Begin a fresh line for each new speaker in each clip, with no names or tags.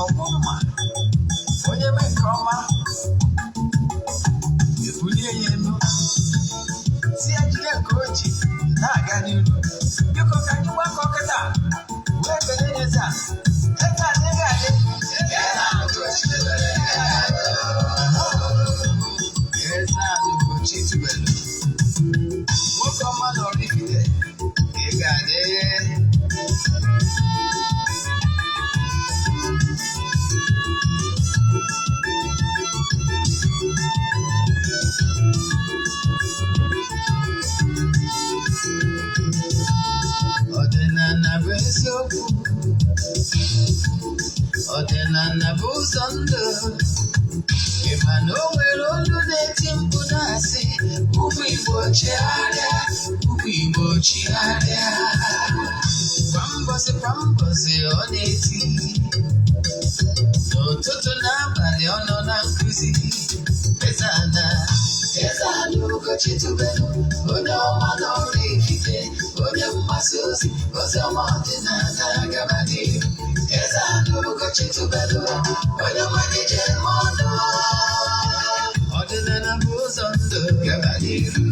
ọmụma onye mee nke ọma ebulie ya elu si ya jide nke o ji na-aga n'ihu biko ka anyị gbakọ kịta wee bere eze a eze adịghị adị eze a Ugochi tubelu nwoke ọma na Oraifite ị ga-adị ọdịnala bụ eziokwu ọdịnala bụ ụzọ ndụ ị ma na o nwere olu na-eti mkpu na-asị ụmụ Igbo chigharịa ụmụ Igbo chigharịa kwa mbọsị ọ na-eti n'ụtụtụ n'abalị ọ nọ na nkụzi Eze-Ana Ugochi tubelu onye ọma na Oraifite onye mgbasa ozi ọma ọdịnala gaba n'ihu Eze-Ana Ugochi tubelu onye nwere njem ọnụ ọdịnala bụ ụzọ ndụ gaba n'ihu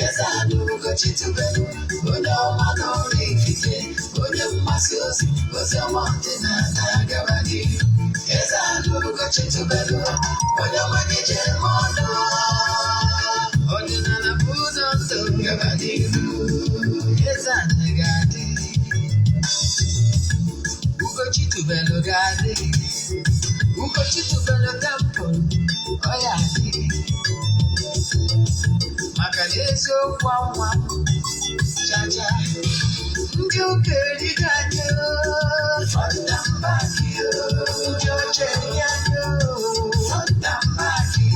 Eze-Ana Ugochi tubelu onye ọma na Oraifite onye mgbasa ozi ọma ọdịnala gaba n'ihu Eze-Ana Ugochi tubelu onye nwere njem ọnụ ọdịnala bụ ụzọ ndụ gaba n'ihu Eze-Ana ga-adị Ugochi tubelu ga-adị Ugochi tubelu temple ọ ya adị maka na eziokwu anwa chacha ndị ụka eriga anyị fọdụ mba gị ndị oche eri anyị fọdụ mba gị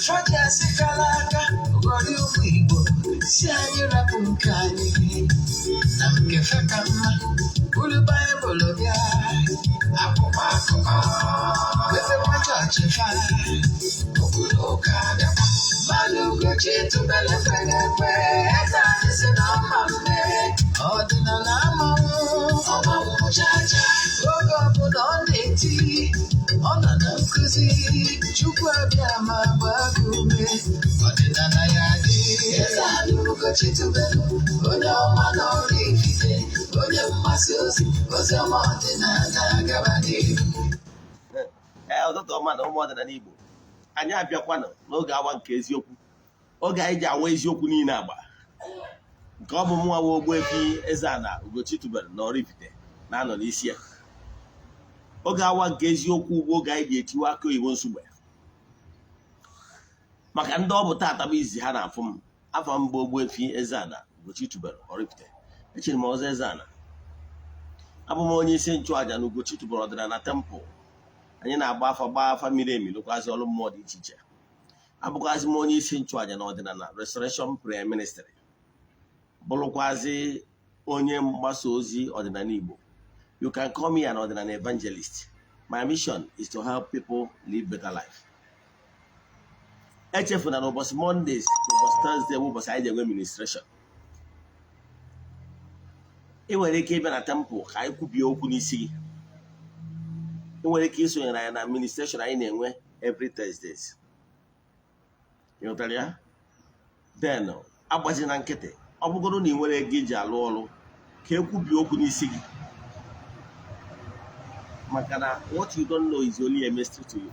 fọdụ asịkala aka ụgọrị ụmụ Igbo si anyị rapụ nke anyị na nke feka mma buru Baịbụl bịa akwụkwọ akụkọ wetekwa chọọchị fa obodo ụka bịakwa mmanụ Ugochi tubelu kwere ekwe Eze-Ana si na ọma mme ọdịnala ọmanwụ chacha oge ọbụla ọ na-eti ọ nọ na nkụzi Chukwu abịa ma gbaa gị ume ọdịnala ya dị Eze-Ana Ugochi tubelu onye ọma na Oraifite onye mgbasa ozi ọma ọdịnala gaba n'ihu
ụtụtụ ọma na ụmụ ọdịnala Igbo anyị abịakwanụ n'oge awa nke eziokwu oge anyị ji awa eziokwu niile agba nke ọ bụ mụnwa Ogbuefi Eze-Ana Ugochi tubelu na Oraifite na-anọ n'isi ya oge awa nke eziokwu bụ oge anyị ji etiwe aka oyibo nsogbe maka ndị ọ bụ tata bụ izi ha na-afụ m afọ m bụ Ogbuefi Eze-Ana Ugochi tubelu Oraifite echiri m ọzọ Eze-Ana abụ m onye isi nchụaja na Ugochi tubelu ọdịnala tempụl anyị na-agba afa miri emi lụkwazị ọrụ mmụọ dị iche iche abụkwazị m onye isi nchụaja na ọdịnala Restoration Prayer Ministry bụrụkwazị onye mgbasa ozi ọdịnala Igbo. You can call me an ọdịnala evangelist. My mission is to help people live better life. Echefuna na ụbọchị Mondays ụbọchị Thursday bụ ụbọchị anyị ji enwe ministration. Ị nwere ike ịbịa na temple ka anyị kwubie okwu n'isi gị. Ị nwere ike isonyere anyị na administration anyị na-enwe every Thursdays. Ị ghọtara ya? Then agbazi na nkịtị ọ bụgoro na ị nwere ego iji alụ ọrụ ka ekwubie okwu n'isi gị maka na what you don't know is only a mystery to you.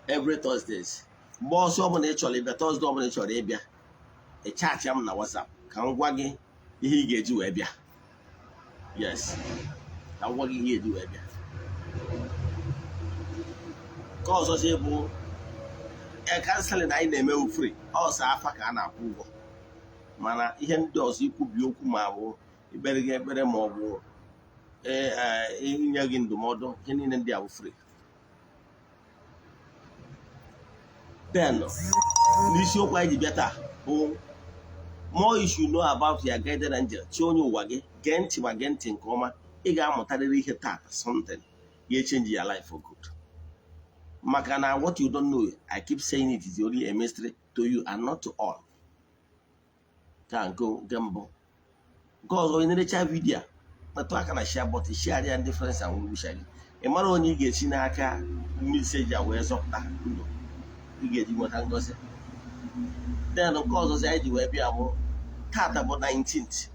Every Thursdays mgbe ọsọ ọbụla ị chọrọ ịbịa Thursday ọbụla ị chọrọ ịbịa ị chaatị m na WhatsApp ka m gwa gị ihe ị ga-eji wee bịa. Yes, ka m gwa gị ihe eji wee bịa. Ka ọzọzi bụ kanselin anyị na-emewu free ọsọ afa ka a na-akwụ ụgwọ mana ihe ndị ọzọ ikwubi okwu ma bụ ikpere gị ekpere ma ọ bụ inye gị ndụmọdụ ihe niile ndị a bụ free. Then n'isiokwu anyị ji bịa taa bụ more you should know about your guardian angel chi onye ụwa gị gee ntị ma gee ntị nke ọma ị ga-amụtarịrị ihe taata something ya change your life for good. Maka na what you don't know, I keep saying it is only a mystery to you and not to all. Can go gamble. Because when you share video, but I can share but share the difference and we share. A man only gets in a car message away up that you get what I'm going to say. Then of course I do be able Tata about 19th.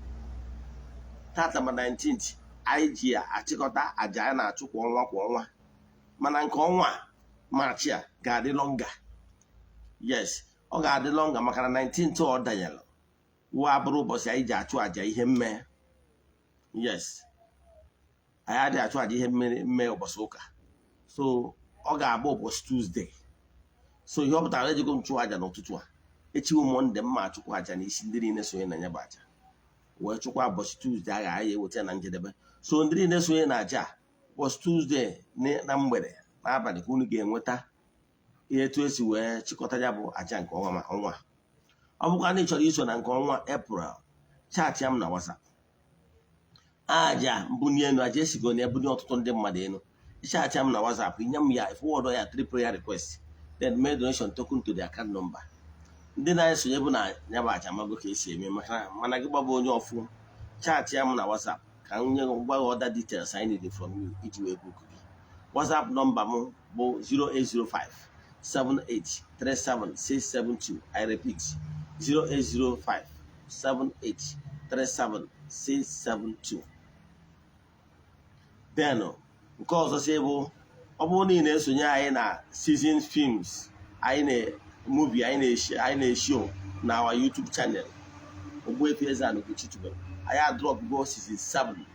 Tata about 19th. IG achịkọta aja ya na-achụ kwa ọnwa mana nke ọnwa March a ga-adị longer. Yes, ọ ga-adị longer maka na 19th ọ danyelụ wụ abụrụ ụbọchị anyị ji achụ aja ihe mme. Yes, anyị adịghị achụ aja ihe mme ụbọchị ụka, so ọ ga-abụ ụbọchị Tuesday. So ihe ọ pụtara ejigo m chụọ aja n'ụtụtụ a, echiwo Monde mma achụkwa aja n'isi ndị niile sonye na ya bụ aja wee chụkwa ụbọchị Tuesday a ga-aya eweta na njedebe. So ndị niile sonye na aja ụbọchị Tuesday na mgbede n'abalị ka unu ga-enweta ihe etu esi wee chịkọta ya bụ aja nke ọnwa. Ma ọnwa ọ bụkwa na ị chọrọ iso na nke ọnwa April, chaatị ya m na WhatsApp. Aja mbunye elu aja esigo na ebunye ọtụtụ ndị mmadụ elu, chaatị ya m na WhatsApp, nye m ya forward ya 3 prayer request, then make donation token to the account number. Ndị na-esonye bụ na ya bụ aja mago ka esi eme, maka mana gị gbaba onye ọfụ, chaatị ya m na WhatsApp ka m nye gwa gị other details I need from you iji wee book gị. WhatsApp nọmba m bụ 08057837672. I repeat, 08057837672. Then nke ọzọ si bụ ọ bụrụ na ị na-esonye anyị na season films, anyị na-movie anyị na-eshow na our YouTube channel Ogbuefi Eze-Ana Ugochi tubelu. I drop go season 7.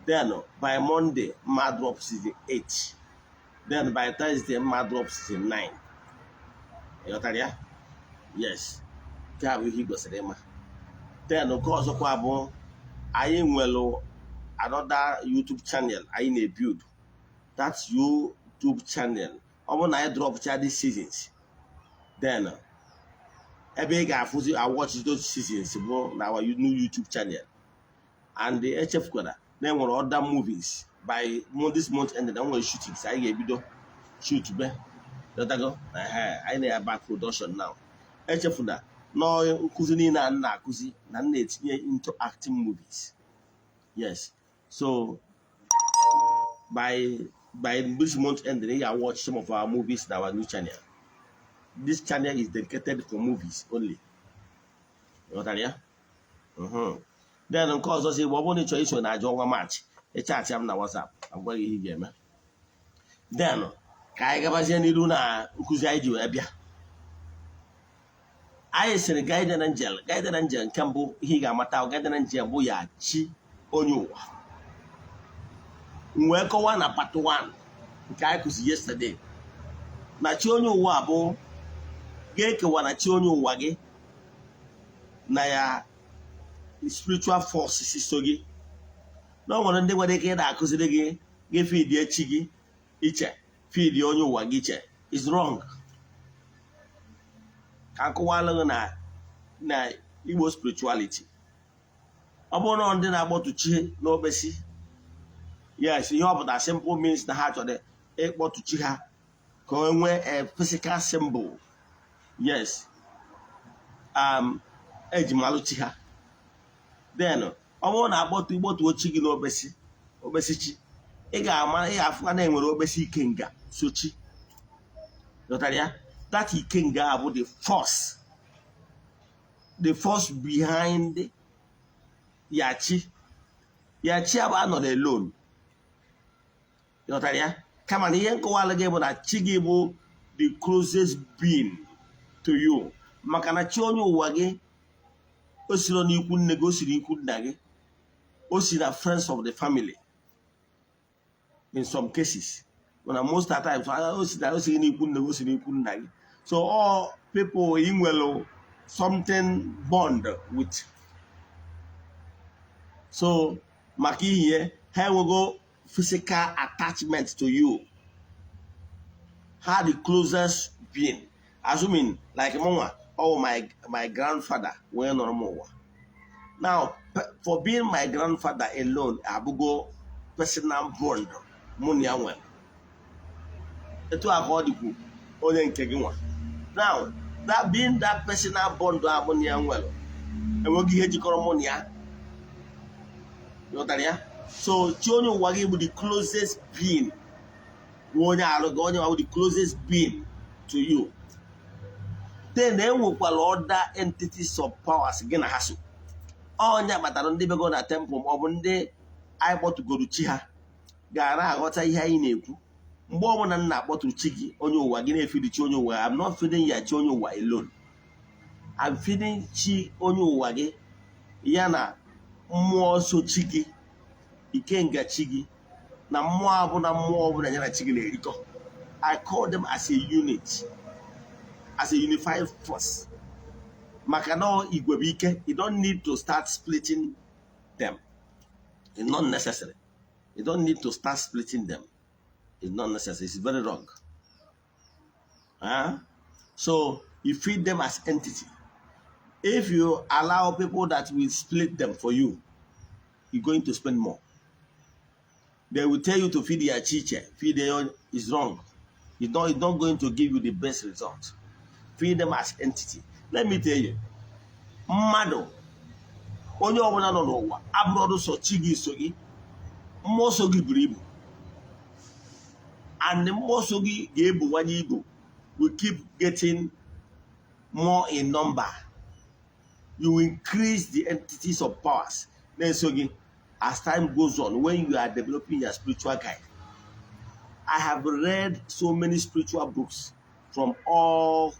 Then by Monday, ma drop season 8. Then by Thursday, ma drop season 9. You got that? Yes. He goes to then of course, I will another YouTube channel I need build. That's YouTube channel. When I drop this seasons, then I watch those seasons on our new YouTube channel. And the HF Kwada, then were other movies by this month and then I'm going to shoot it. I gave you shoot be. Let go. I need a back production now. HF Kwada, no Kuzini na Kuzi, na into acting movies. Yes. So by this month end, I watch some of our movies in our new channel. This channel is dedicated for movies only. You know what I mean? Then of course, I say, what want to choose when I join a match? A chat na WhatsApp. I'm going to game. Then, Kaigabazian Luna, Kuzaidi Abia. I said, Guardian Angel, Cambo, Higa Matao, Guardian Angel, Boya, Chi, Onyu. Mweko one a part one. Kaikus yesterday. Nachonyo wabo. Geke wanachonyo wage. Naya spiritual forces isogi. No one de wade ke da akuzidege. Ge feed ye chigi. Iche. Feed the onyo wagiche. Is wrong. Kankowala na Igbo spirituality. Obono on din about to chi no besi. Yes, you have that simple means the heart of the able to chiha. Going a physical symbol. Yes. Ejimalu chiha. Then, I want about to chigi no besi. Obesichi. Ega ama e afuka na enwere obesi ikenga. Sochi. Notaria. That ikenga about the force. The force behind Yachi. Yachi about not alone. Notaria. Come on, here go all again that Chigibo the closest being to you. Makana chonyo wage. Osiro ni kun negotiate kun nage. Osira friends of the family. In some cases, when most of the time, so all people in well something bond with. So Maki here, here we go. Physical attachment to you. How the closest being. Assuming like mama, oh my grandfather, well normal. Now, for being my grandfather alone, I will go personal bond. Now, that being that personal bond harmony well. And we'll give you cormonia. You know that? So, Chonyo Wagi with the closest being. With the closest being to you. Then we will other entities of powers again. Hasu. Onya mataron de bego na temple obunde I want to go to Chiha. Gara aghọta ihe anyị na-ekwu. Mgbe ọbụla m na-akpọtụ chi gị onye ụwa gị na-efidi chi onye ụwa. I'm not feeding ya chi onye ụwa alone. I'm feeding chi onye ụwa gị ya na mmụọ so chi gị ikenga chi gị na mmụọ ọbụla ya na chi gị na-erikọ. I call them as a unit, as a unified force. Maka na igwe bụ ike, you don't need to start splitting them. It's not necessary. You don't need to start splitting them. It's not necessary. It's very wrong. So you feed them as entity. If you allow people that will split them for you, you're going to spend more. They will tell you to feed your chiche. Feed them is wrong. It's not going to give you the best result. Feed them as entity. Let me tell you, mmadụ onye ọbụla nọ n'ụwa abụrụ sọ chi gị so gị. Mmụọ so gị buru ibu, and the mmụọ so gị ga-ebuwanye ibu will keep getting more in number. You will increase the entities of powers na-eso gị as time goes on when you are developing your spiritual guide. I have read so many spiritual books from all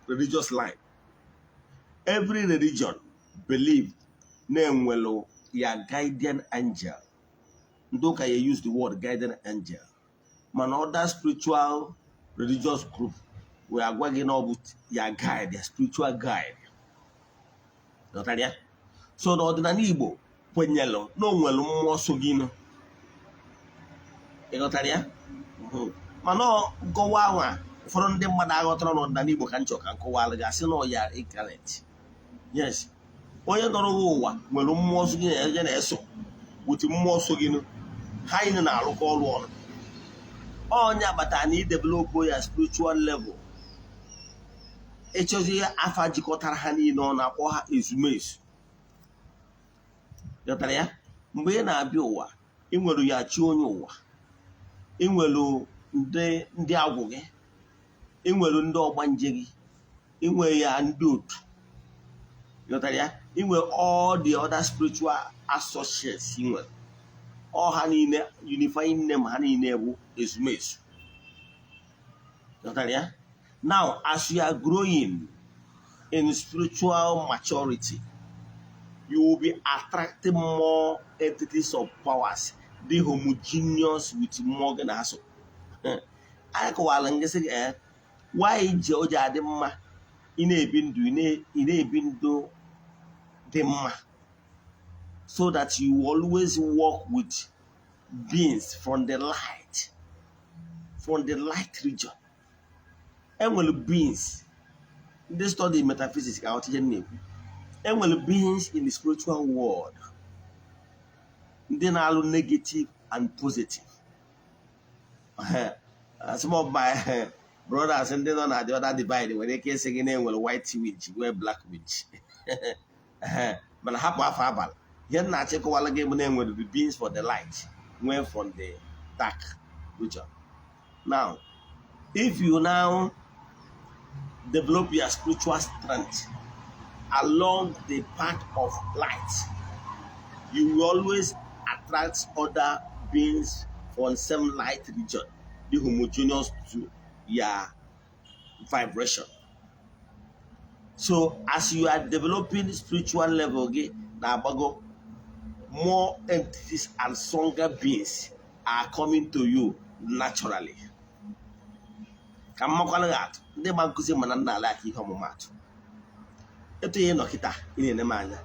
religious line. Every religion believe na-enwelu ya guardian angel. Ndoka you use the word guardian angel. Man, other spiritual religious group we are working on with your guide, your spiritual guide. So the ordinary Igbo kwenyelo no nwelu mmụọ so gị no. Mana nkọwa ahụ ụfọdụ ndị mmadụ aghọtara n'ọdịnala Igbo ka nchọ ka nkọwa gasị na ya incarnate. Yes. Onye nọrọ ụwa nwere mmụọ so gị na na-eso with mmụọ so gị no. Ha anyị na-arụkọ ọrụ ọnụ. Onye agbata na idevelop ya spiritual level. Echozi afa jikọtara ha niile ọ na-akpọ ha ezumezu. Yọtara ya? Mgbe ị na-abịa ụwa, ị nwere ya chi onye ụwa. Ị nwere ndị agwụ gị. Ị nwere ndị ọgbanje gị. Ị nwere ya ndị otu. Yọtara ya? Ị nwere all the other spiritual associates ị nwere. All ha niile unifying name ha niile bụ ezumezu. Yọtara ya? Now, as you are growing in spiritual maturity, you will be attracting more entities of powers, the homogeneous with more than us. I call Alan why Georgia Demma in a bindo Demma, so that you always walk with beings from the light region. And will beings, they study metaphysics out here name. And will beings in the spiritual world. Then all negative and positive. Some of my brothers and then on the other divide when they can say name will white witch, wear black witch. But I have yet not check while game name will be beings for the light, went from the dark region. Now, if you now develop your spiritual strength along the path of light, you will always attract other beings from same light region, the homogeneous to your vibration. So as you are developing spiritual level, more entities and stronger beings are coming to you naturally. Ndị ma nkụzi mana nna ala aka ihe ọmụmatụ etu ihe nọkịta ị na-eneme anya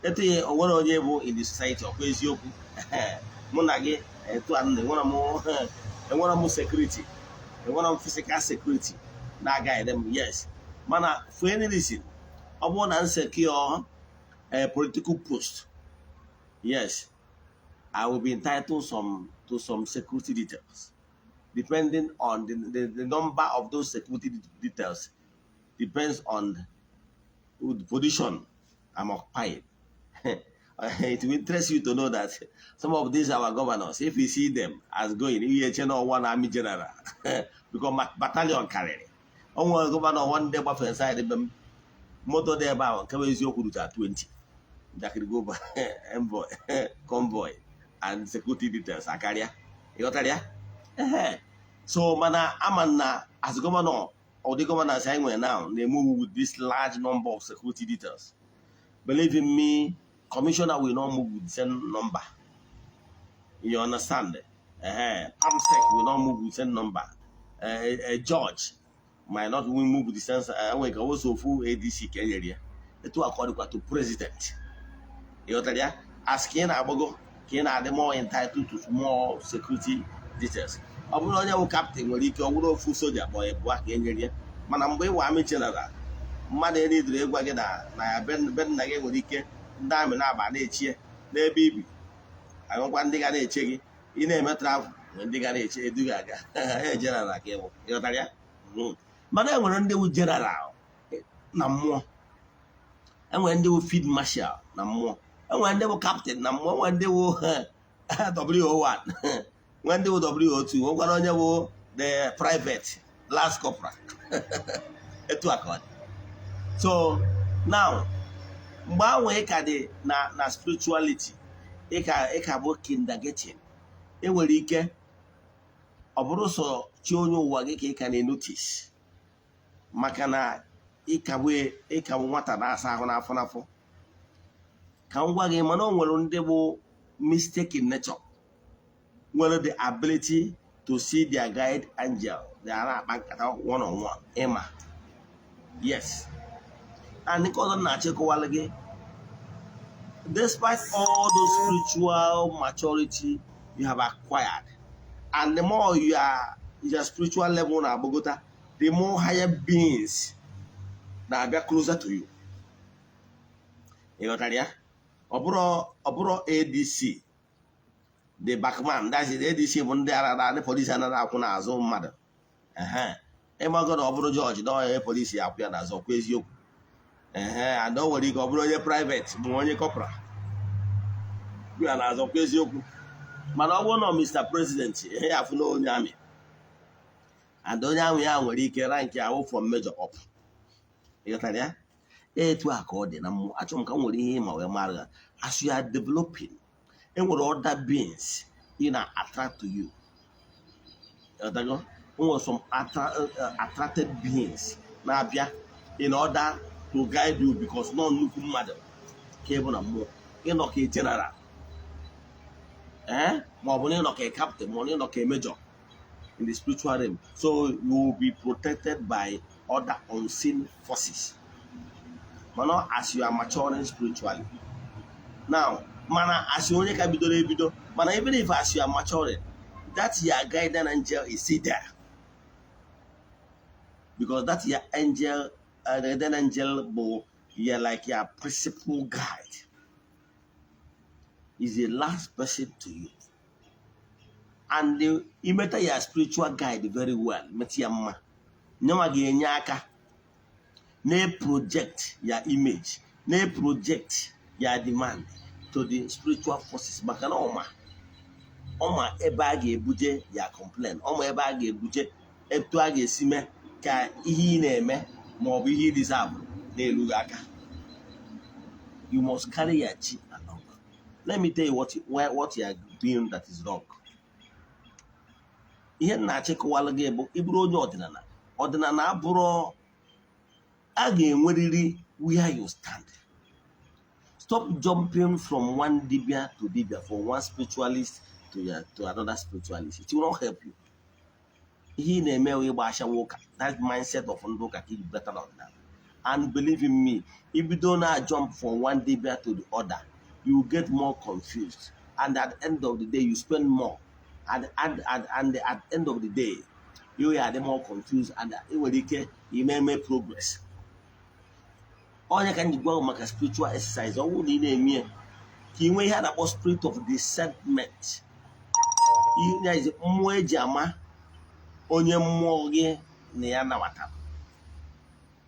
etu ihe onwere onye bụ in the society ọkwa eziokwu mụ na gị etu anụ enwere m security, enwere m physical security na-aga ede m, yes, mana for any reason ọ bụrụ na nsecure a political post, yes, I will be entitled to some security details. Depending on the number of those security details depends on the position I'm occupying. It will interest you to know that some of these our governors, if you see them as going, you know one army general, because battalion carry. Only governor one day buff inside the motor there about come is your 20 that could go by envoy, convoy, and security details. I carry you got so mana amana as governor or the governor saying now they move with this large number of security details. Believe in me, commissioner will not move with the same number. You understand? AMSEC will not move with the same number. A judge might not move with the same. We can also full ADC area. The two according to president. You know, as Ken Abogo, Ken are the more entitled to more security details. I will only captain will eat your full soldier boy, black area. Manambe Wami General. Mmadụ edidere egwa gị na ya be nna gị nwere ike ndị amị na-aba na-echi n'ebe ibi agwakwa ndị ga na-eche gị ị na-eme travel mgbe ndị ga na-eche edughị aga jeneral ka ịwụ ịghọtara ya mana enwere ndị wu jeneral na mmụọ enwere ndị wu field marshal na mmụọ enwere ndị wu captain na mmụọ enwere ndị wu WO1 nwere ndị wu WO2 nwekwara onye wu the private last corporal etu aka ọ dị. So now, mgbe ka dị na spirituality ịka bụ kindergarten enwere ike ọ bụrụ sọ chi onye ụwa gị ka ịka na-enotice maka na ịka bụ nwata na-asa ahụ n'afọ n'afọ ka m gwa gị mana o nwere ndị bụ mistake in nature nwere the ability to see their guide angel they are na-akpa nkata one on one ịma yes. And despite all those spiritual maturity you have acquired, and the more your spiritual level na Bogota, the more higher beings that are closer to you. You got that? Oburo ADC, the backman, that's the ADC when they are the police and the Azul mother. Emma got Oburo George, no police appear as always you. I don't want to go private, money corporate. You are as always you. Man, I want Mr. President. He have no army. And don't know where he can rank you from major up. You got that? To accord in I don't come with him or Marga. As you are developing, and with other beings, attract to you. You got that? Some attracted beings. Now, in order to guide you because no look matter. Cable and more. You're not a general. More not a captain, money not a major in the spiritual realm. So you will be protected by other unseen forces. Mana as you are maturing spiritually. Now, mana as you only can be doing, mana even if as you are maturing, that your guidance angel is still there. Because that's your angel. The angel, you're like your principal guide. Is the last person to you. And you met your spiritual guide very well. Metiama. Nyamagi nyaka. Ne project your image. Ne project your demand to the spiritual forces. Makana Oma ebage buje ya complain. Oma ebage buje etuage sime ka ihi na-eme. You must carry your chi along. Let me tell you what you are doing that is wrong. Ihe na check wala gị bụ iburu onye ọdịnala. Ọdịnala abụrụ a ga-enwerịrị where you stand. Stop jumping from one dibia to dibia, from one spiritualist to another spiritualist. It will not help you. He na-eme that mindset of Ndoka is better than that. And believe in me, if you don't jump from one dibia to the other, you will get more confused. And at the end of the day, you spend more. And at the end of the day, you are the more confused and you may make progress. All you can do make a spiritual exercise. All you need you may have a spirit of discernment. You is more jama. Onye mmụọ gị na ya nawata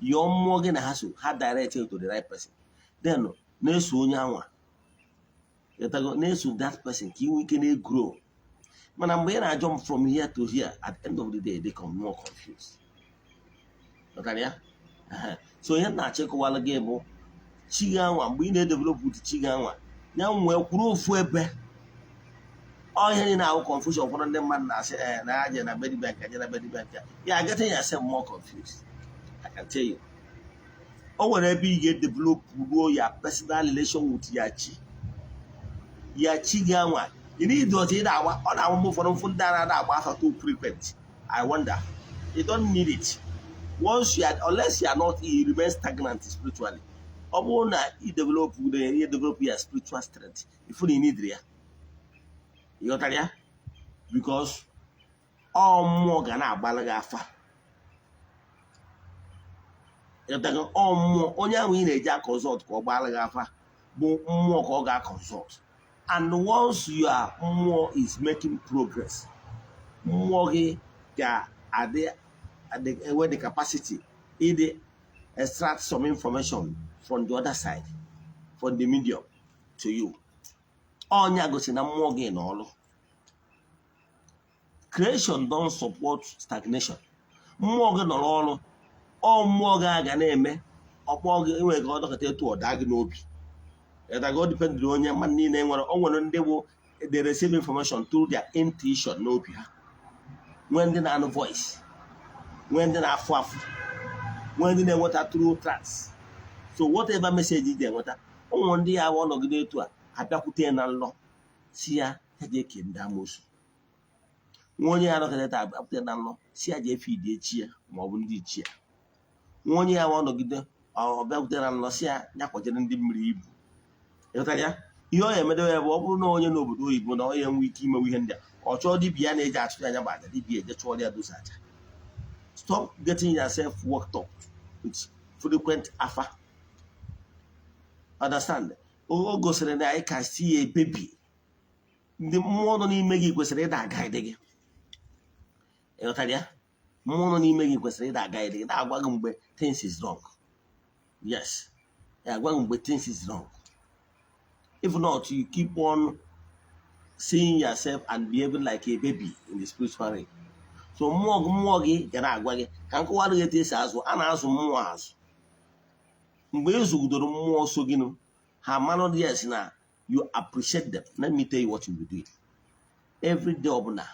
your morgan has to have directed to the right person. Then no soon yawa. You that person, we can grow. When I'm when I jump from here to here, at the end of the day, they become more confused. Okay, so here na check wala game. Chiganwa, we need develop with Chiganwa. Now we're proof webe. All here in our confusion for them man na say na aje na bedi bank, yeah, getting yourself more confused. I can tell you. Or whenever you get develop your personal relation with Yachi. Yachi Ganwa. You need to say that on our move from Fundana that too frequent. I wonder. You don't need it. Once you are, unless you are not, you remain stagnant spiritually. You develop your spiritual strength. If you need it, you got it? Because all more gonna balagafa. You got all more. Only we need a consult or balagafa, but more ga consult. And once you are more is making progress, more are there where the capacity either extract some information from the other side, from the medium to you. Onya gosi na more gain all. Creation don't support stagnation. More gain all more ga na-eme ọkpọ enwe ga ọdọkọta etu ọda gị n'obi. It go depend on your man niile nwere o nwere ndị bụ they receive information through their intuition n'obi ha. When they na voice, when they na afụ, when they na-enweta through trance. So whatever message they enweta, o ndị ya wa ọnọgide etu a abịakwute na nlọ si ya je kenda amosu. Onye ya nọkọta abịakwute na nlọ si ya je feed echi ya ma ọ bụ ndị ichi ya. Onye ya wa ọnọgide ọ bịakwute na nlọ si ya nyakwajere ndị mmiri ibu. Ihe ọ ya emedewe ya bụ ọ bụrụ na onye n'obodo oyibo na onye nwe ike imewe ihe ndị a ọ chọọ dibịa na-eji achụ anya bụ aja dibịa eje chụọ ya dosa aja. Stop getting yourself worked up with frequent afa. Understand? O gosiri na anyị ka si ya baby. Ndị mmụọ nọ n'ime gị kwesịrị ịda agaide gị. Ịghọtara ya? Mmụọ nọ n'ime gị kwesịrị ịda agaide gị na-agwa gị mgbe things is wrong. Yes. Ya agwa gị mgbe things is wrong. If not, you keep on seeing yourself and behaving like a baby in the spiritual realm. So mmụọ gị gara agwa gị ka nkọwara gị etu esi azụ a na-azụ mmụọ azụ. Mgbe ezugidoro mmụọ so gị nụ ha manụ yes na you appreciate them. Let me tell you what you will do. Every day ọbụla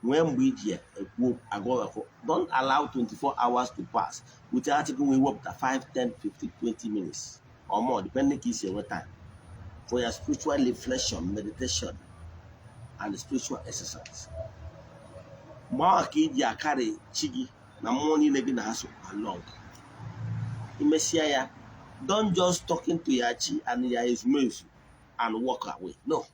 nwee mgbe iji ekwu agwọ don't allow 24 hours to pass without even we work 5, 10, 15, 20 minutes or more depending on your time. For your spiritual reflection, meditation, and spiritual exercise. Mawaki ya carry chigi na money lebi na haso along. Imesia ya, don't just talking to your chi and your ismezu and walk away. No.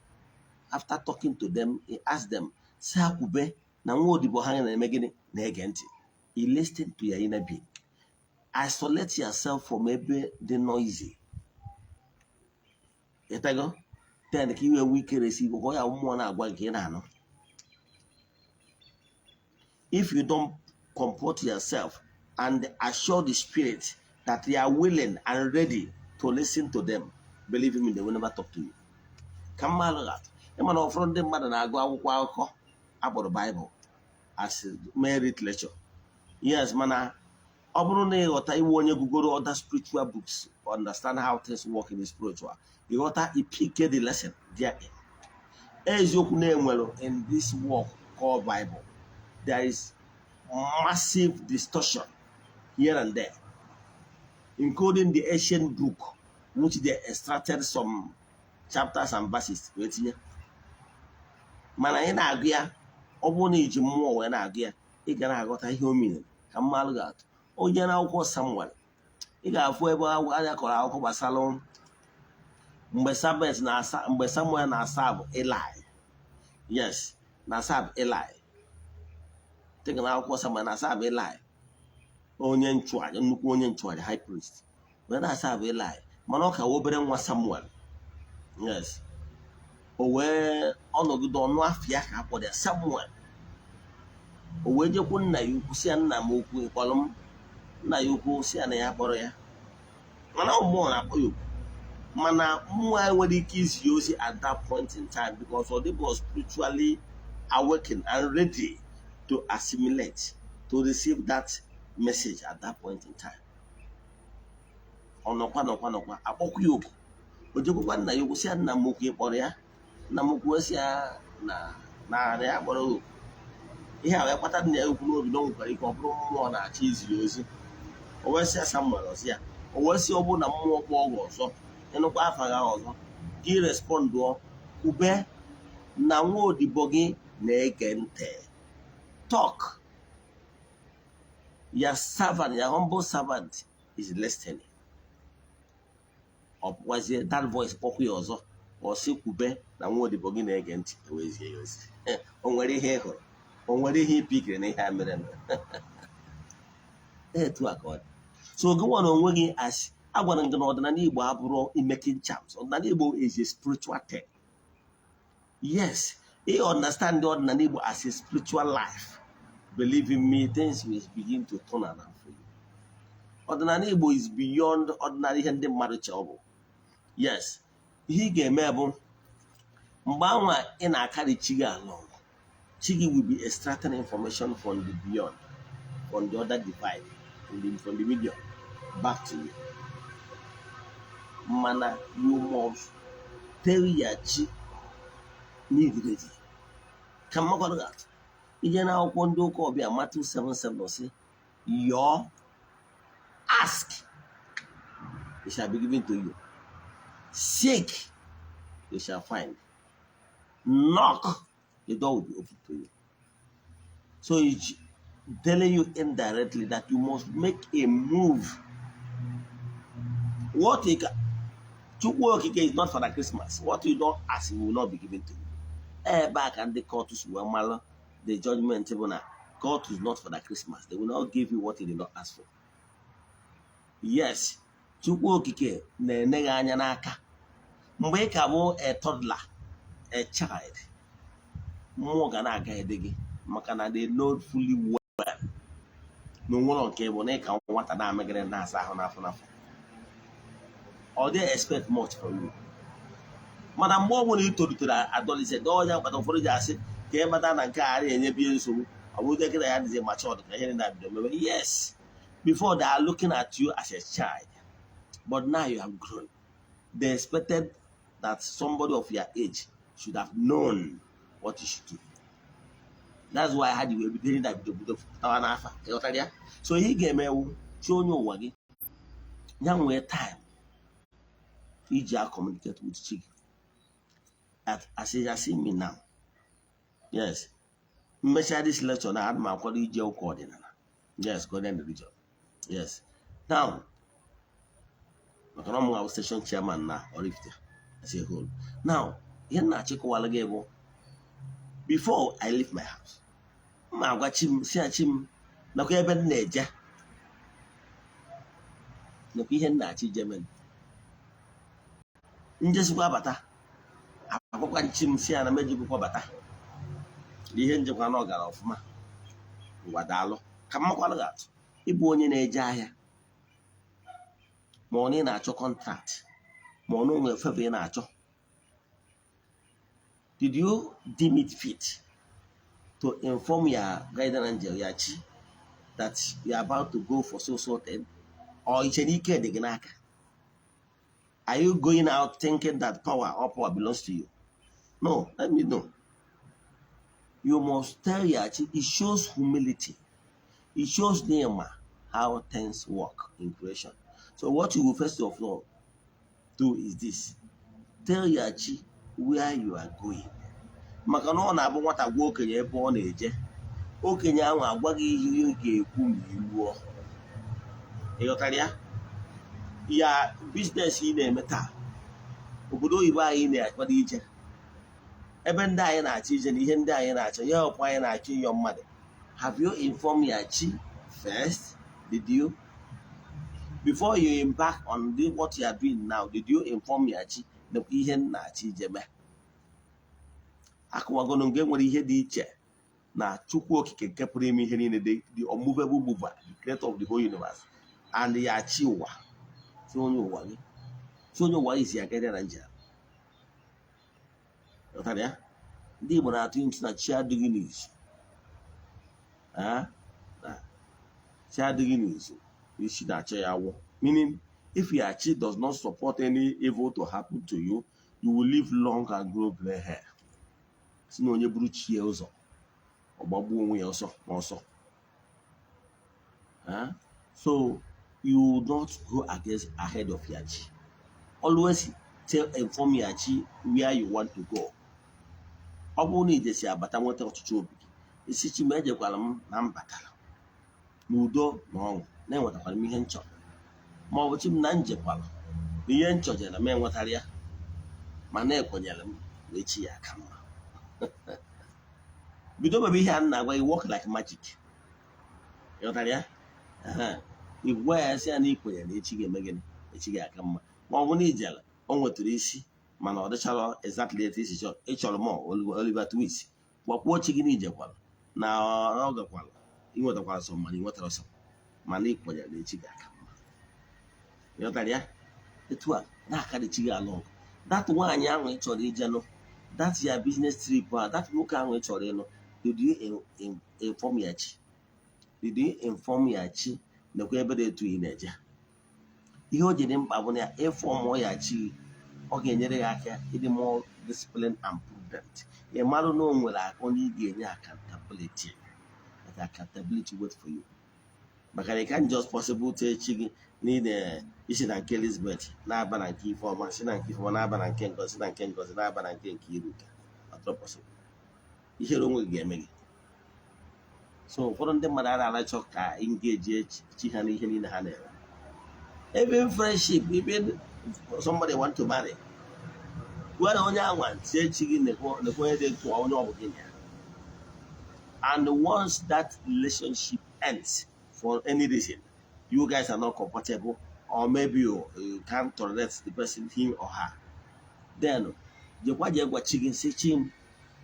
After talking to them, he asked them, "Sa kube na ngodi bohanga na megini na egenti." He listened to your inner being. Isolate yourself from maybe the noisy. Etago, then kiwe wiki receive oya umwana agwa gina. If you don't comport yourself and assure the spirit that they are willing and ready to listen to them, believe me, they will never talk to you. Come on, I'm not from them, mother, I go about the Bible as merit lecture. Yes, mana. Obrone ota iwonye Google other spiritual books to understand how things work in the spiritual. You ota ipike the lesson there. In this work called Bible, there is massive distortion here and there, including the ancient book, which they extracted some chapters and verses. Mana ina agya, obone iji mmụọ wee na-agya, ị ga na-aghọta ihe o mere ka mmalụ ga-atụ. Onye na akwụkwọ Samuel, ị ga-afụ ebe anya kọrọ akụkọ gbasara mgbe Samuel na-asa bụ Eli. Yes, na-asa bụ Eli. Tịka na akwụkwọ Samuel na-asa bụ Eli. Onye nchụaja, nnukwu onye nchụaja, high priest. Wee na-asa bụ Eli, mana ọ ka obere nwa Samuel. Yes. O wee ọnọgide ọnụ afịa ka akpọ ya Samuel. O wee jekwu nna ya ukwu si ya nna m okwu ịkpọrọ m. nna ya ukwu si ya na ya kpọrọ ya mana mmụọ na-akpọ ya okwu mana mmụọ anyị nwere ike izi ya ozi at that point in time because ọ dịbụ spiritually awakened and ready to assimilate to receive that message at that point in time. Ọnọkwa akpọkwa ya okwu o jekwakwa nna ya okwu si ya nna m okwu ịkpọrọ ya nna m okwu si ya na ya kpọrọ okwu ihe a wee kpata nna ya okwu n'obi na o nwekwara ike ọ bụrụ mmụọ na-achọ izi ya ozi o wee sị ya Samuel ọsị ya o wee sị ọ bụrụ na mmụọ kpọọ gị ọzọ ịnụkwa afa gị ọzọ gị respondụọ kwube na nwa odibo gị na-ege ntị talk your servant your humble servant is listening. Ọ bụkwazie that voice kpọkwa ya ọzọ ọ sị kwube na nwa odibo gị na-ege ntị ewezie ya ozi o nwere ihe ị hụrụ o nwere ihe ịpikiri na ihe a mere etu a ka ọ dị so gị nwa na onwe gị asị agwara gị na ọdịnala Igbo abụrụ making charms. Ọdịnala Igbo is a spiritual thing. Yes, you understand the ọdịnala Igbo as a spiritual life. Believe in me, things will begin to turn around for you. Ọdịnala Igbo is beyond ordinary ihe ndị mmadụ chọrọ. Yes, ihe ị ga-eme bụ mgbe anwa ị na-akarị chi gị along, chi gị will be extracting information from the beyond, from the other divide, from the medium, back to you. Mana you must tell your chi n'idirezi ka mmakwado gị atụ ije na akwụkwọ ndị ụka ọbịa Matthew 7:7 si your ask it shall be given to you, seek you shall find, knock the door will be open to you. So it's telling you indirectly that you must make a move. What you can Chukwu Okike is not for the Christmas. What you don't ask will not be given to you. Back and the court is the judgment tribunal. God is not for the Christmas. They will not give you what you did not ask for. Yes, Chukwu Okike na-enye gị anya n'aka. Mgbe ị ka bụ a toddler, a child, mmụọ ga na-aga ede gị maka na they know fully well na onwere nke bụ na ị ka nwata na-amegide na-asa ahụ n'afọ. Or they expect much from you. Mana mgbe ọ bụla ị tolitere adolescent ọnya mkpata ụfọdụ ji asị ka ị mata na nke a na-enye bie nsogbu ọ bụrụ dịka ya dịzi matured ka ihe na-abido mebe. Yes, before they are looking at you as a child, but now you have grown. They expected that somebody of your age should have known what you should do. That's why I had you ebido na bido pụtawa n'afa ịghọtara ya. So ihe ga-eme ewu chi onye ụwa gị ya nwee time iji communicate with Chigi. As you see me now. Yes. Measure this lecture now. I'm going to coordinate. Yes, go down the region. Yes. Now, I'm station chairman now, oraifite as a whole. Now, before I leave my house, I'm going to chim na kwa ebe na-eje. Na kwa ihe na-achị German. Njesikwa bata akwụkwọ nchi m si ya na mejibụkwa bata ihe njikwa na ọ gara ọfụma ngwa daalụ ka mmakwalụ gị atụ ịbụ onye na-eje ahịa ma ọ na ị na-achọ contract ma ọ na onwe favor ị na-achọ. Did you deem it fit to inform your guardian angel your chi that you are about to go for so thing or iche n'ike dị gị n'aka? Are you going out thinking that power belongs to you? No, let me know. You must tell your chi. It shows humility. It shows Nema how things work in creation. So what you will first of all do is this. Tell your chi where you are going. Maka na ọ na-abụ nwata gwa okenye ebe ọ na-eje. Okenye ahụ agwa gị ihe ị ga-ekwu ma iruo. Ịghọtara ya? Ya business ị na-eme taa obodo oyibo anyị na-akwado ije ebe ndị anyị na-achọ ije na ihe ndị anyị na-achọ ya ọpụ anyị na-achọ ịyọ mmadụ. Have you informed your chi first? Did you? Before you embark on what you are doing now, did you inform your chi na ihe na-achọ ije mee? Akụwagono nke nwere ihe dị iche na Chukwu Okike nke pụrụ ime ihe niile, the unmovable mover, the creator of the whole universe, and ya chi ụwa si onye ụwa gị si onye ụwa isi aka dị na njem ọtara ya ndị Igbo na-atụ ntụ na chi adịghị n'izu chi adịghị n'izu isi na-achọ ya wụ meaning if your chi does not support any evil to happen to you, you will live long and grow gray hair. Si na onye buru chi ya ụzọ ọgbagbuo onwe ya ọsọ n'ọsọ. So you not go against ahead of your chi. Always inform your chi where you want to go. Ọ bụrụ na ijesi abata nweta ọchịchị obi gị isi chi ma ejekwara m na mbatara n'udo na ọṅụ na-enwetakwara m ihe nchọ ma ọ bụ chi m na njekwara na ihe nchọjere m enwetara ya ma na-ekwenyere m wee chi ya aka mma bido mebe ihe a na-agwa gị work like magic ịghọtara ya igwe ya sị ya na ikwenyere na echi ga-eme gịnị echi ga-aka mma ma ọ bụ na ijere o nwetara isi mana ọ dịchara exactly etu isi chọrọ ịchọrọ m Oliver Twist gwakwuo chi gị na ijekwara na ọ gakwara inwetakwara sọ mana inwetara sọ mana ikwenyere na echi ga-aka mma ịghọtara ya etu a na-akarị chi gị alụ ọgụ dat nwaanyị ahụ ị chọrọ ijenụ that ya business trip a that nwoke ahụ ị chọrọ ịnụ did you inform ya chi did you inform ya chi nekwa ebe dị etu ị na-eje ihe o ji dị mkpa bụ na ịfọmụ ya chi ọ ga-enyere ya aka ịdị more disciplined and prudent ị marụ na o nwere onye ị ga-enye accountability wait for you maka na ị can just possible tee chi gị na isi na nke Elizabeth na-aba na nke Ifeọma si na nke Ifeọma na-aba na nke Ngozi na nke Ngozi na-aba na nke Iruka ihere onwe gị ga-eme gị so ụfọdụ ndị mmadụ na-achọ ka engage chi ha n'ihe niile ha na-eme even friendship even somebody want to marry were onye anwa tie chi gị nekwe onye dị etu onye ọ bụ gị ya and once that relationship ends for any reason you guys are not compatible or maybe you can't tolerate the person him or her then jekwa je gwa chi gị si chi m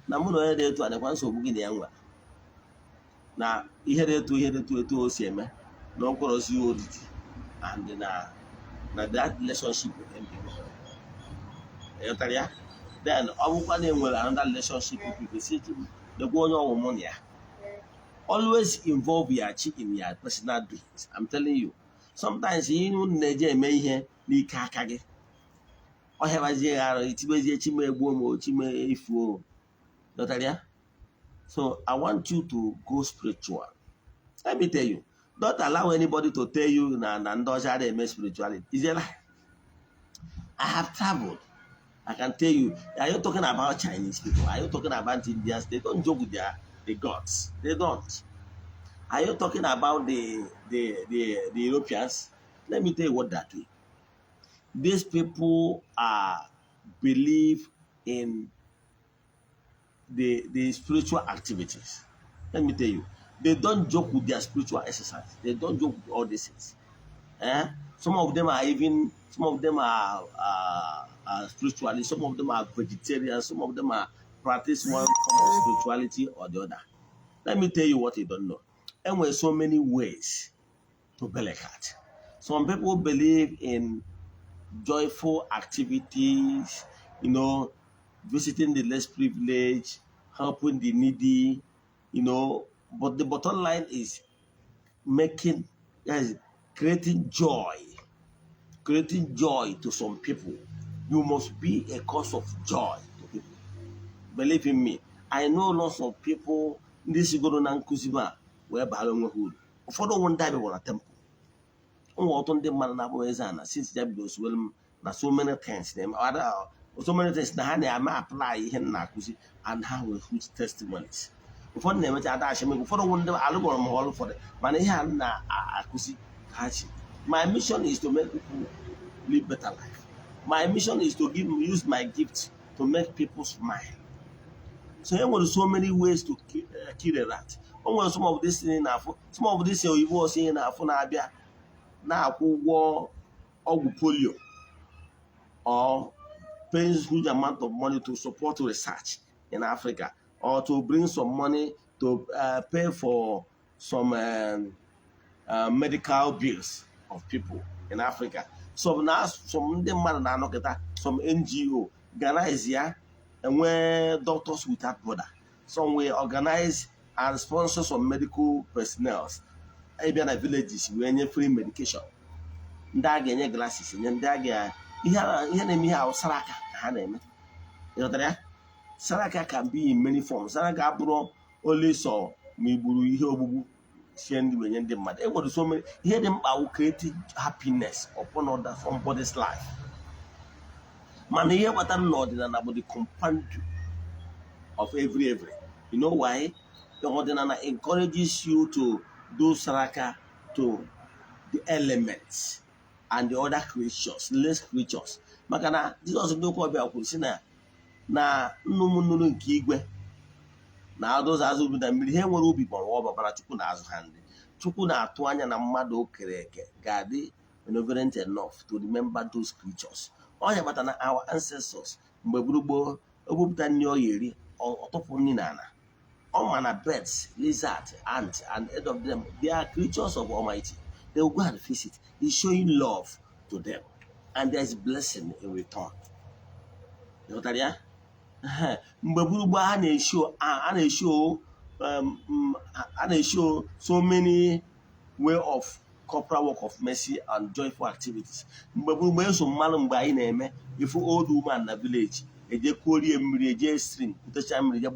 na mụ na onye dị etu adịkwa nsogbu gị na ya nwa na ihe dị etu o si eme na okporosi odidi and na that relationship with him ịghọtara ya then ọ bụkwa na enwere another relationship with people si chi m dekwa onye ọwụ mụ na ya always involve your chi in your personal doings. I'm telling you. Sometimes you na-eje eme ihe n'ike aka gị. Ọ hebazie arụ itibezie chi m egbuo m chi m ifuo. So I want you to go spiritual. Let me tell you, don't allow anybody to tell you na ndị ọcha na-eme spirituality. Is it lie? I have traveled. I can tell you, are you talking about Chinese people? Are you talking about Indians? They don't joke with the gods. They don't. Are you talking about the Europeans? Let me tell you what that is. These people believe in the spiritual activities. Let me tell you, they don't joke with their spiritual exercise. They don't joke with all these things. Some of them are spiritually. Some of them are vegetarian. Some of them are practice one form of spirituality or the other. Let me tell you what you don't know. And there are so many ways to belekat. Some people believe in joyful activities, visiting the less privileged, helping the needy, but the bottom line is creating joy to some people. You must be a cause of joy to people. Believe in me, I know lots of people this go na nkuzima wee baara onwe ha uru. Ụfọdụ ụmụ ndị abịa gwara temple. Ụmụ ọtụ ndị mmadụ na-abụ Eze-Ana since ya bido oswelu m na so many things na ha na-ama apply ihe m na-akụzi and ha nwere huge testimonies. Ụfọdụ na-emecha ada ashemegwu ụfọdụ ụmụ ndị alụgbọrọ m ọrụ ụfọdụ mana ihe a na-akụzi ka ha chi. My mission is to make people live better life. My mission is to use my gift to make people smile. So there were so many ways to kill a rat. Some of this thing some of this you was saying na abia na akwụgwọ ọgwụ polio or paying huge amount of money to support research in Africa or to bring some money to pay for some medical bills. of people in Africa. Some ndị mmadụ na-anọkịta, some NGO organize ya, and where Doctors Without Border, some will organize and sponsor some medical personnel. Ebe na villages wee nye free medication. Ndị a ga-enye glasses, nye ndị a ga ihe na-eme ihe ahụ saraka ka ha na-eme. Ịghọtara ya? Saraka can be in many forms. Saraka abụrụ only so ma igburu ihe ogbugbu sie ndị wenye ndị mmadụ. E nwere so many ihe dị mkpa wụ creating happiness upon other somebody's life. Mana ihe kpatara n'ọdịnala bụ the compound of every. You know why? The ordinary encourages you to do saraka to the elements and the other creatures, less creatures. Maka na Jesus ndokwa bịa kwuru sị na nnụnụ nke igwe na those azụ bi na mmiri, ha nwere obi gbọrọ ọbara Chukwu na-azụ ha ndị. Chukwu na-atụ anya na mmadụ o kere eke ga-adị benevolent enough to remember those creatures. Onye kpata na our ancestors mgbe gburugburu ogbupụta nri ọ ga-eri, ọtụpụ nri na ala. All manner birds, lizards, ants, and any of them, they are creatures of Almighty. They will go and visit. He's showing love to them, and there is blessing in return. You know that? Mgbe gburugburu a na-show so many way of corporal work of mercy and joyful activities. Mgbe gburugburu eso mmanụ mgbe anyị na-eme ifu old woman na village eje kuorie mmiri, eje stream kụtacha mmiri, je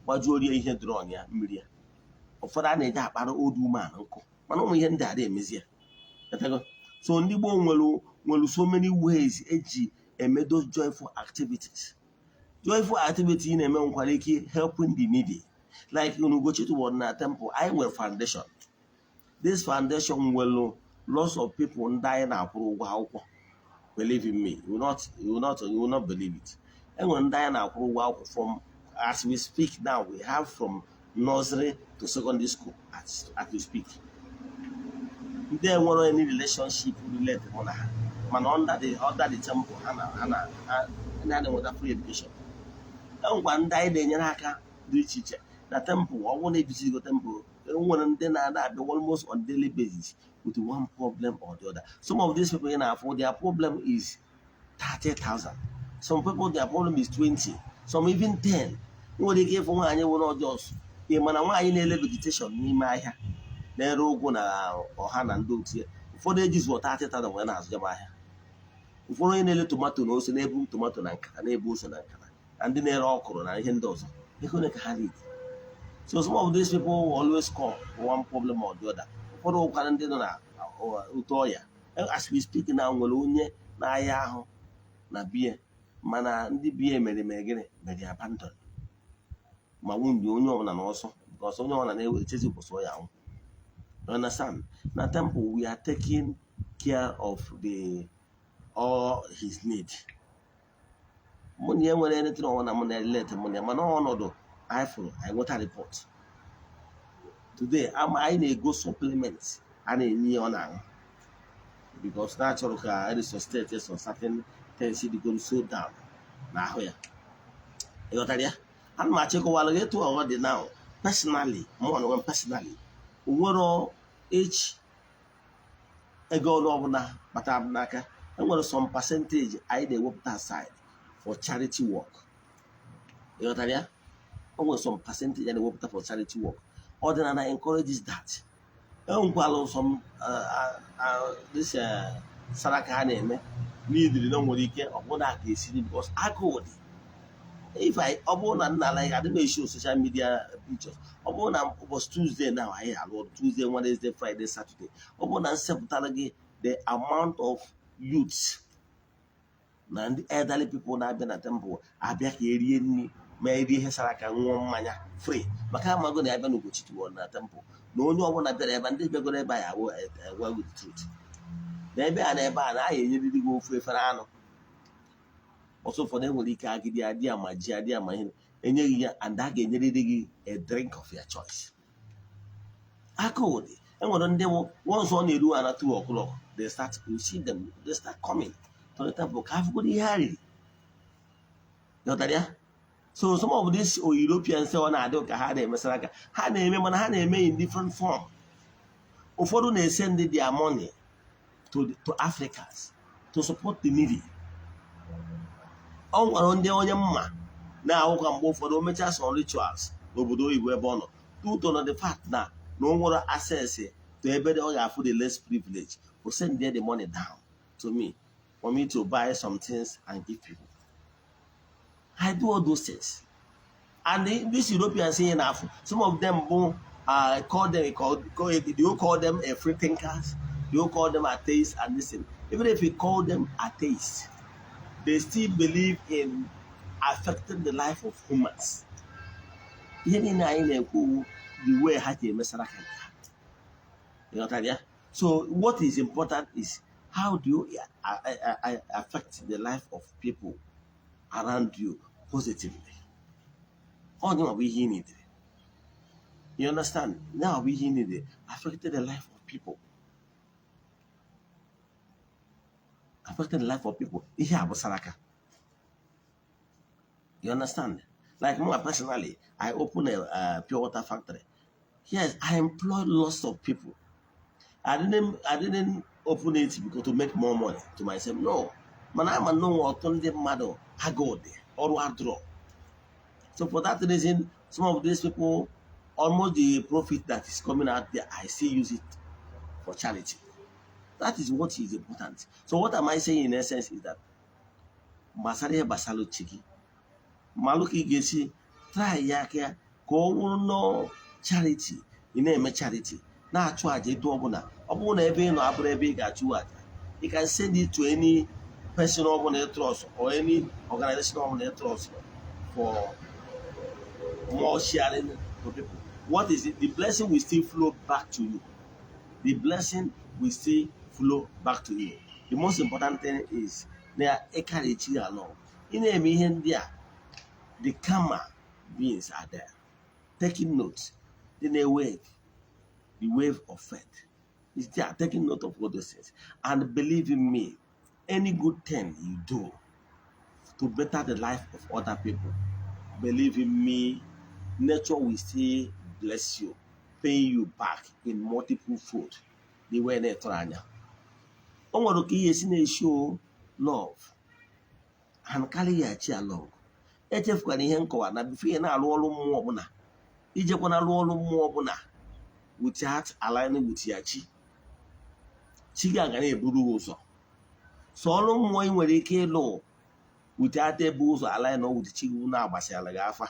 gbajuorie ihe dụrụ ọnya mmiri ya. Ụfọdụ a na-eje akpara old woman nkụ, mana ụmụ ihe ndị a na-emezi ya. So ndị Igbo nwere so many ways eji eme those joyful activities. Joyful activity na-eme nkwara ike helping the needy. Like in Ugochi na temple, I will foundation. This foundation will lots of people die na akwụrụ ụgwọ akwụkwọ. Believe in me, you will not believe it. And when die na akwụrụ ụgwọ akwụkwọ from, as we speak now, we have from nursery to secondary school as we speak. They want any relationship related to her. Man under the temple, and with a free education. And one day they nyaka do teacher. The temple, or one ABC go temple, one then almost on daily basis with one problem or the other. Some of these people in Africa, their problem is 30,000. Some people their problem is 20, some even 10. What they give one and you will not just a man in vegetation in my hair. They rogue or hand and do here. Before they just what 30,000 when I was Jamaica. Before any little tomato nose and able tomato and a bush and then they're all corona and those. They couldn't carry it. So some of these people always call for one problem or the other. For all Canada or Utoya. As we speak now, Wallonia, Nayaho, Nabia, Mana, the beer made a abandon. My wound, you know, and also because only one and they will chase you for so young. You understand? Now, temple, we are taking care of all his needs. Money, when anything on a money, let money, man, no. I water report. Today, I need go supplements and a neon because natural car is status or certain tendency to go so down. Now, here, you got idea? And my check while I get to our now personally, more than one personally. What each a goal over but I'm like, and what some percentage I they work that side for charity work. You got idea? Almost some percentage and they work for charity work. Ordinary encourages that. Some this Saraka name need the no more of what I can see because I go. If I upon and like I didn't show social media pictures. Upon was Tuesday now. I had Tuesday, Wednesday, Friday, Saturday. Upon and Saturday, the amount of youths and the elderly people now been at temple. I be here. Maybe he Saraka one mania free. But I'm going to have no Ugochi to one temple. No one at the event, they're going to buy a well with the truth. They be an eba and I need go for Ferrano. Also for them, will give the idea, my idea, my and that get a drink of your choice. I called it. And when they once on you do at 2 o'clock, they start, you see them, they start coming to the temple. Have good Harry. You know that? So some of these Europeans say on Adoka had a Masaka, had a in different form. Ufodu they send their money to Africans, to support the needy. On the only mma now can go for the measures or rituals, Obodo Igbo ebe ọ nọ. Due to the fact that no more access to everybody for the less privilege, will send there the money down to me for me to buy some things and give people. I do all those things. And these Europeans saying some of them call them a free thinkers, you call them atheists, and listen, even if you call them atheists, they still believe in affecting the life of humans. The way you know, so what is important is how do you affect the life of people around you positively. You understand? Now we need it affected the life of people. Affected the life of people. You understand? Like me personally, I open a pure water factory. Yes, I employ lots of people. I didn't open it because to make more money to myself. No. Man, I'm a no alternative model. I go there or I draw. So for that reason, some of these people, almost the profit that is coming out there, I still use it for charity. That is what is important. So what am I saying in essence is that Masari Basalo Chiki, Maluki Gesi, try Yakia, go no charity, in a charity. Now charge it to Obuna. Obuna even no Abrebe got you at. You can send it to any person on a trust or any organization on a trust for more sharing to people. What is it? The blessing will still flow back to you. The blessing will still flow back to you. The most important thing is they are encouraging along. In a meeting there, the karma beings are there, taking notes. In a wave, the wave of faith is there, taking note of all those things. And believe in me, any good thing you do to better the life of other people, believe in me, nature will still bless you, pay you back in multiple fold. The way they try. Show love and carry your chair along. Ejef can ihe nkọwa na before na-alụ ọrụ mmụọ ọbụla ijekwa na alụ ọrụ mmụọ ọbụla without aligning with ya chi ga na-eburu ụzọ. So ọrụ mmụọ ị nwere ike ịlụ without ebu ụzọ align with chi na-agbasịala gị afa.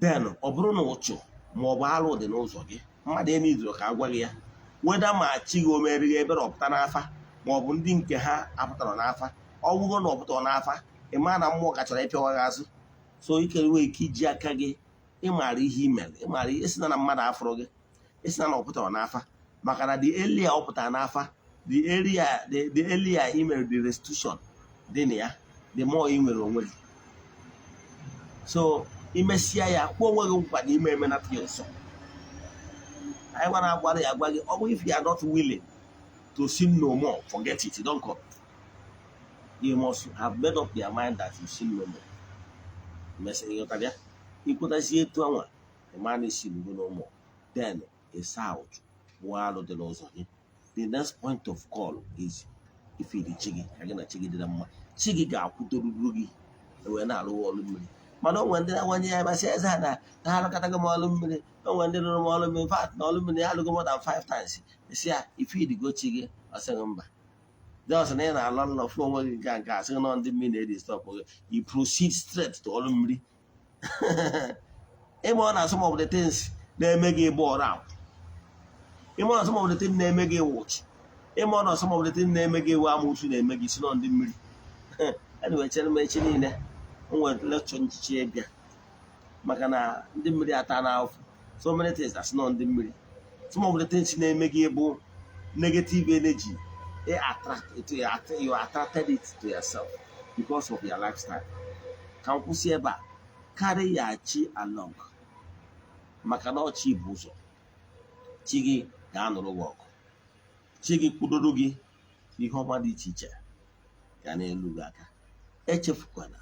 Then ọ bụrụ na ụchụ ma ọ bụ alụ dị n'ụzọ gị, mmadụ enidiro ka agwa gị ya weda ma chi gị o meriri ebere ọpụta n'afa ma ọ bụ ndị nke ha apụtara n'afa. Ọ bụrụ na ọ pụtara n'afa, ị ma na mmụọ kachara ịpịawa gị azụ. So ike nwee ike iji aka gị ịmara ihe imere, ịmara esina na mmadụ afụrụ gị, esina na ọ pụtara n'afa. Maka na the earlier ọ pụtara n'afa, the earlier ị mere the restitution dị na ya, the more ị nwere onwe gị. So imesịa ya kwuo onwe gị nkwa na ime emenata ya nsọ. I want to agwa gị, ọ bụ if you are not willing to sin no more, forget it, don't come. You must have made up your mind that you sin no more. You could see it to the man is sin no more. Then it's out. The next point of call is if you chigi, I'm gonna chigi the chigi ga put to rugi. We're not all minute. Mano when there 1 year I say that I look at a malum, no one did no malum in fact, no alumini, I look more than 5 times. You see, if you go chigi, I say number. There was an end a lot of former gas on the minute stop. You proceed straight to alumni. Even some of the things they make a ball out. Even some of the things they make a watch. Even some of the things they make a wamuchi, they make it on the middle. Anyway, tell me, Chinine, who lecture in Chibia. Macana, the Miriatana, so many things that's not the middle. Some of the things they make a ball, negative energy. You attracted it to yourself because of your lifestyle. Can you see about carry your chi along? Makano chi buzo. Chigi ganoro work. Chigi kudorugi. The homa di teacher. Gane lugaka. Echefukwana.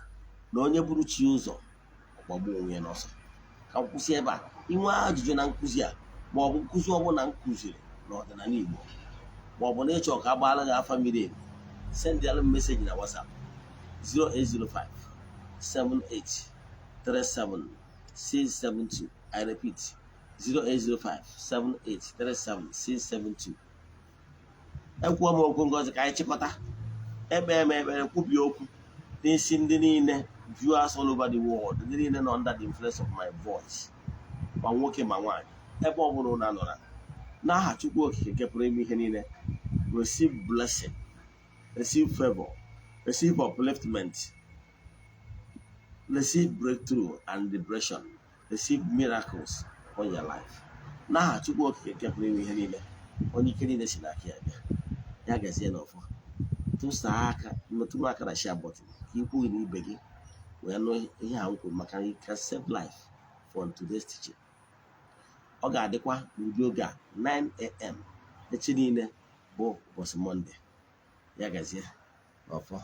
No nye buru chi uzo. Wabu onye noso. Can you see about? Inwa ajụjụ na nkụzi a ma ọ bụ nkụzi ọbụ na nkụziri n'ọdịnala Igbo ma ọ bụ na ịchọ ka a gbaala gị afa miri emi, sendịalụ m meseji na WhatsApp 0805 78 37 672. I repeat, 0805 78 37 672. Ekwuo m okwu ngozi ka anyị chịkọta. Ekpee m ekpere kwubie okwu n'isi ndị niile viewers all over the world, ndị niile nọ under the influence of my voice, ma nwoke ma nwaanyị, ebe ọ bụla ụnụ nọra, n'aha Chukwu Okike nke pụrụ ime ihe niile. Receive blessing, receive favor, receive upliftment, receive breakthrough and liberation, receive miracles on your life. N'aha Chukwu Okike nke pụrụ ime ihe niile, onye ike niile si n'aka ya bịa, ya gazie n'ọfọ. Tụsaa aka, metụ m aka na share button ka ikwughị na ibe gị wee nụ ihe a m kwuru, maka you can save life from today's teaching. Ọ ga-adịkwa n'ụdị oge a 9 AM echi niile bụ ụbọchị Mọnde. Ya gazie n'ọfọ.